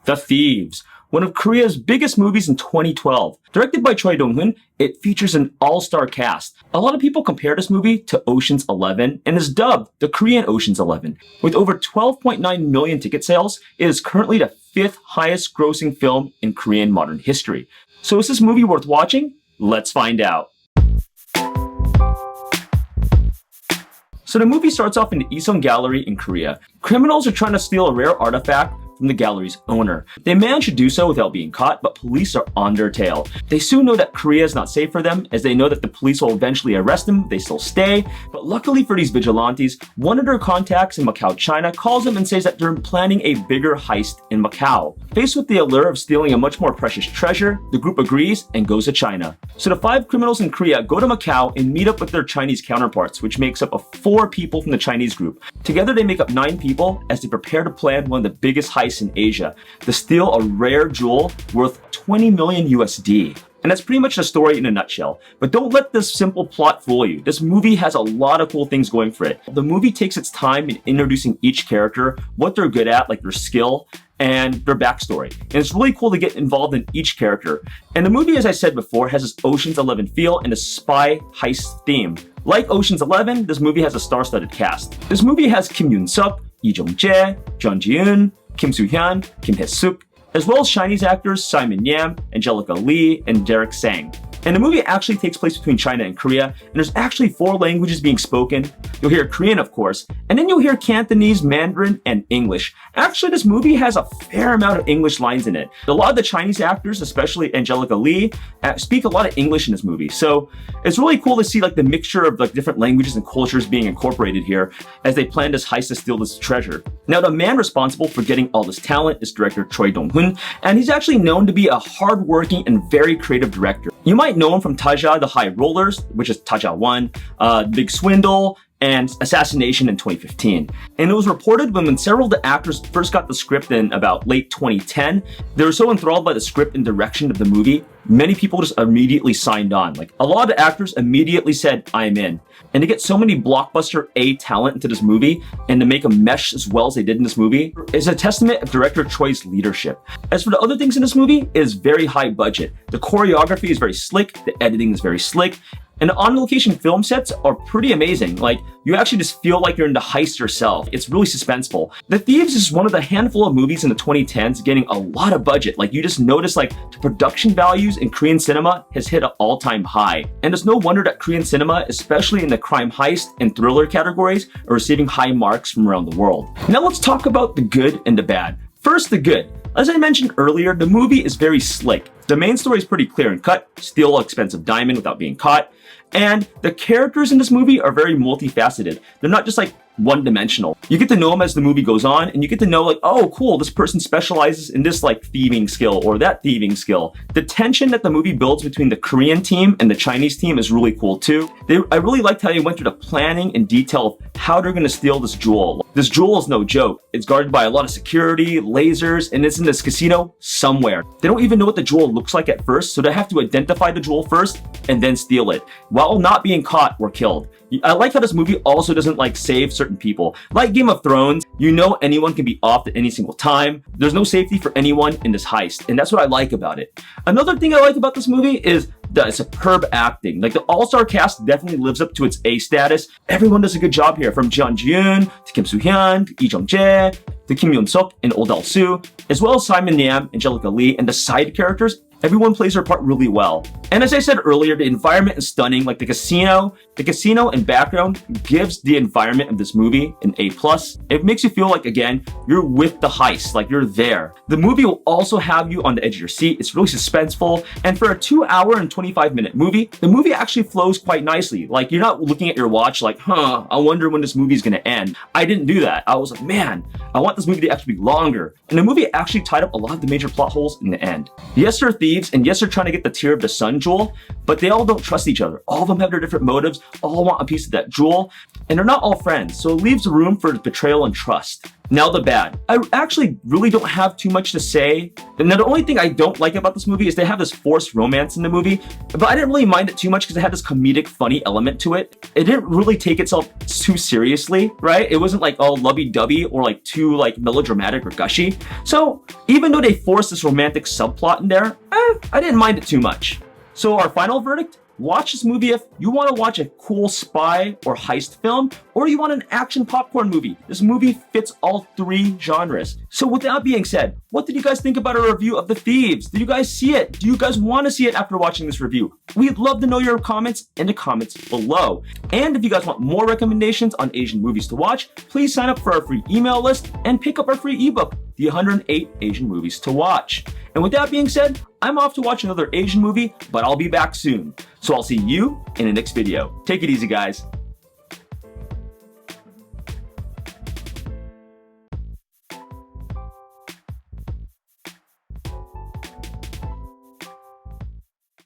The Thieves, one of Korea's biggest movies in 2012. Directed by Choi Dong-hoon, it features an all-star cast. A lot of people compare this movie to Ocean's 11 and is dubbed the Korean Ocean's 11. With over 12.9 million ticket sales, it is currently the 5th highest grossing film in Korean modern history. So is this movie worth watching? Let's find out. So the movie starts off in the Iseong Gallery in Korea. Criminals are trying to steal a rare artifact from the gallery's owner. They manage to do so without being caught, but police are on their tail. They soon know that Korea is not safe for them, as they know that the police will eventually arrest them. They still stay, but luckily for these vigilantes, one of their contacts in Macau, China calls them and says that they're planning a bigger heist in Macau. Faced with the allure of stealing a much more precious treasure, the group agrees and goes to China. So the 5 criminals in Korea go to Macau and meet up with their Chinese counterparts, which makes up of 4 people from the Chinese group. Together they make up 9 people as they prepare to plan one of the biggest heists in Asia, to steal a rare jewel worth 20 million USD. And that's pretty much the story in a nutshell. But don't let this simple plot fool you. This movie has a lot of cool things going for it. The movie takes its time in introducing each character, what they're good at, like their skill, and their backstory. And it's really cool to get involved in each character. And the movie, as I said before, has this Ocean's 11 feel and a spy heist theme. Like Ocean's 11, this movie has a star-studded cast. This movie has Kim Yoon-suk, Lee Jong-jae, Ji-hyun, Kim Soo-hyun, Kim Hae-suk, as well as Chinese actors Simon Yam, Angelica Lee, and Derek Sang. And the movie actually takes place between China and Korea, and there's actually 4 languages being spoken. You'll hear Korean, of course, and then you'll hear Cantonese, Mandarin, and English. Actually, this movie has a fair amount of English lines in it. A lot of the Chinese actors, especially Angelica Lee, speak a lot of English in this movie. So it's really cool to see like the mixture of like different languages and cultures being incorporated here as they plan this heist to steal this treasure. Now, the man responsible for getting all this talent is director Choi Dong-hoon, and he's actually known to be a hardworking and very creative director. You might know him from Taja the High Rollers, which is Taja 1, Big Swindle, and Assassination in 2015. And it was reported when several of the actors first got the script in about late 2010, they were so enthralled by the script and direction of the movie, many people just immediately signed on. Like a lot of the actors immediately said, I'm in. And to get so many blockbuster A talent into this movie and to make them mesh as well as they did in this movie is a testament of director Choi's leadership. As for the other things in this movie, it is very high budget. The choreography is very slick, the editing is very slick, and the on-location film sets are pretty amazing. Like, you actually just feel like you're in the heist yourself. It's really suspenseful. The Thieves is one of the handful of movies in the 2010s getting a lot of budget. Like, you just notice like the production values in Korean cinema has hit an all-time high. And it's no wonder that Korean cinema, especially in the crime heist and thriller categories, are receiving high marks from around the world. Now let's talk about the good and the bad. First, the good. As I mentioned earlier, the movie is very slick. The main story is pretty clear and cut, steal an expensive diamond without being caught. And the characters in this movie are very multifaceted. They're not just like one-dimensional. You get to know them as the movie goes on, and you get to know like, oh cool, this person specializes in this like thieving skill or that thieving skill. The tension that the movie builds between the Korean team and the Chinese team is really cool too. I really liked how they went through the planning and detail of how they're gonna steal this jewel. This jewel is no joke. It's guarded by a lot of security, lasers, and it's in this casino somewhere. They don't even know what the jewel looks like at first, so they have to identify the jewel first and then steal it, while not being caught or killed. I like how this movie also doesn't like save certain people. Like Game of Thrones, you know anyone can be off at any single time. There's no safety for anyone in this heist, and that's what I like about it. Another thing I like about this movie is the superb acting. Like the all-star cast definitely lives up to its A status. Everyone does a good job here, from Ji-hyun to Kim Soo-hyun to Lee Jong-jae to Kim Yoon-suk and Oh Dal-soo, as well as Simon Yam, Angelica Lee, and the side characters. Everyone plays their part really well. And as I said earlier, the environment is stunning. Like the casino and background gives the environment of this movie an A+. It makes you feel like, again, you're with the heist, like you're there. The movie will also have you on the edge of your seat. It's really suspenseful. And for a 2-hour and 25-minute movie, the movie actually flows quite nicely. Like you're not looking at your watch like, I wonder when this movie is gonna end. I didn't do that. I was like, man, I want this movie to actually be longer. And the movie actually tied up a lot of the major plot holes in the end. Yes, they're thieves, and yes, they're trying to get the Tear of the Sun jewel, but they all don't trust each other. All of them have their different motives, all want a piece of that jewel, and they're not all friends, so it leaves room for betrayal and trust. Now the bad. I actually really don't have too much to say. And the only thing I don't like about this movie is they have this forced romance in the movie, but I didn't really mind it too much because it had this comedic, funny element to it. It didn't really take itself too seriously, right? It wasn't like all lovey-dovey or like too like melodramatic or gushy. So even though they forced this romantic subplot in there, I didn't mind it too much. So our final verdict? Watch this movie if you want to watch a cool spy or heist film, or you want an action popcorn movie. This movie fits all three genres. So with that being said, what did you guys think about our review of The Thieves? Did you guys see it? Do you guys want to see it after watching this review? We'd love to know your comments in the comments below. And if you guys want more recommendations on Asian movies to watch, please sign up for our free email list and pick up our free ebook, The 108 Asian Movies to Watch. And with that being said, I'm off to watch another Asian movie, but I'll be back soon. So I'll see you in the next video. Take it easy, guys.